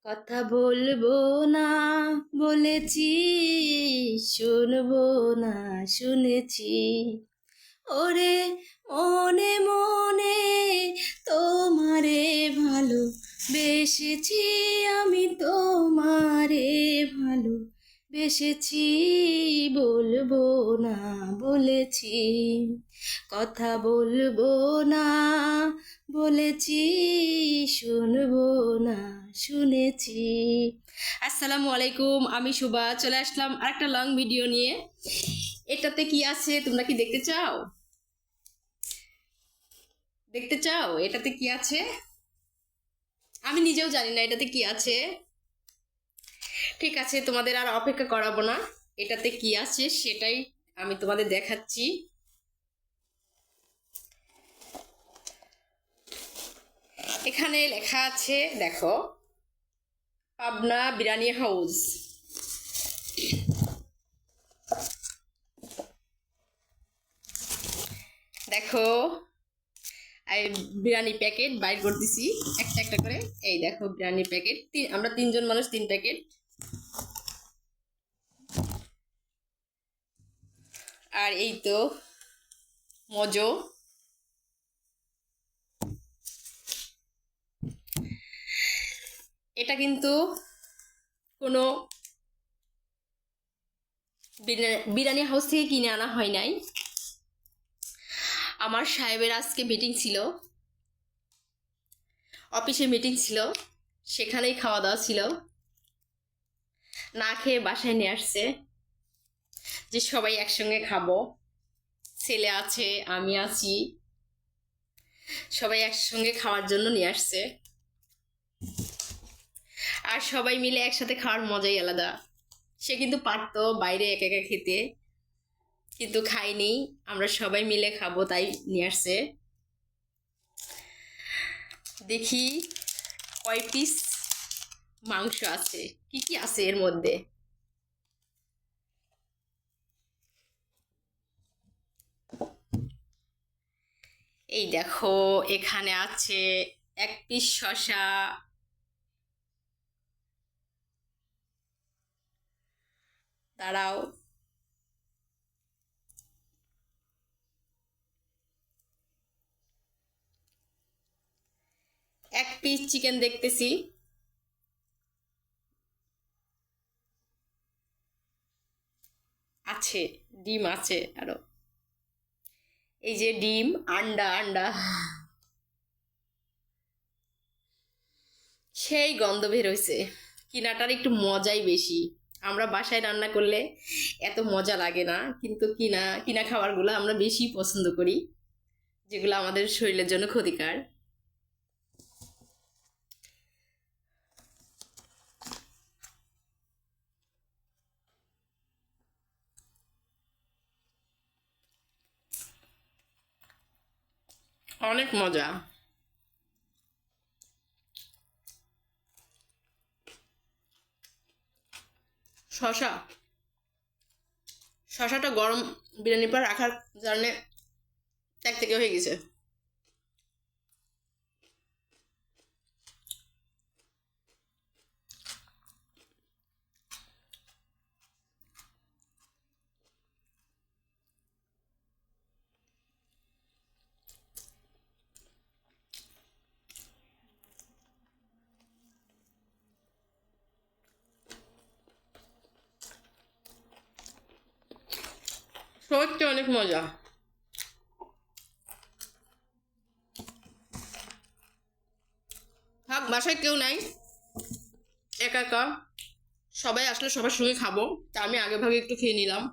কথা বলবো না বলেছি, শুনবো না শুনেছি। ওরে মনে মনে তোমারে ভালো বেসেছি, আমি তোমারে ভালো বেসেছি। বলবো না বলেছি, কথা বলবো না বলেছি, শুনবো না শুনেছি। আসসালামু আলাইকুম, আমি শুভা চলে আসলাম আরেকটা লং ভিডিও নিয়ে। এটাতে কি আছে তোমরা কি দেখতে চাও? দেখতে চাও এটাতে কি আছে? আমি নিজেও জানি না এটাতে কি আছে। ঠিক আছে, তোমাদের আর অপেক্ষা করাবো না, এটাতে কি আছে সেটাই আমি তোমাদের দেখাচ্ছি। এখানে লেখা আছে, দেখো, পাবনা বিরিয়ানি হাউস। দেখো, বিরিয়ানি প্যাকেট বাইর করতেছি একটা একটা করে। এই দেখো বিরিয়ানি প্যাকেট, আমরা তিনজন মানুষ 3 প্যাকেট। আর এই তো মজো। এটা কিন্তু কোনো বিরিয়ানি হাউস থেকে কিনে আনা হয় নাই। আমার সাহেবের আজকে মিটিং ছিল, অফিসে মিটিং ছিল, সেখানেই খাওয়া দাওয়া ছিল। না খেয়ে বাসায় নিয়ে আসছে যে সবাই একসঙ্গে খাবো। ছেলে আছে, আমি আছি, সবাই একসঙ্গে খাওয়ার জন্য নিয়ে আসছে। আর সবাই মিলে একসাথে খাওয়ার মজাই আলাদা। সে কিন্তু পারতো বাইরে একা একা খেতে, কিন্তু খাইনি, আমরা সবাই মিলে খাবো তাই নিয়ে আসছে। দেখি কয় পিস মাংস আছে, কি কি আছে এর মধ্যে। এই দেখো, এখানে আছে 1 পিস শসা, দাঁড়াও, এক পিস চিকেন দেখতেছি, আছে ডিম আছে আরো। এই যে ডিম, আন্ডা আন্ডা, সেই গন্ধ বের হয়েছে। কিনাটার একটু মজাই বেশি। আমরা বাসায় রান্না করলে এত মজা লাগে না, কিন্তু কিনা কিনা খাবারগুলো আমরা বেশি পছন্দ করি, যেগুলো আমাদের শরীরের জন্য ক্ষতিকর। অনেক মজা। শশা, শশাটা গরম বিরিয়ানির পর রাখার কারণে এক থেকে হয়ে গেছে। সত্যি অনেক মজা। থাক, বাসায় কেউ নাই, একা একা, সবাই আসলে সবার সঙ্গে খাবো, তা আমি আগে ভাগে একটু খেয়ে নিলাম।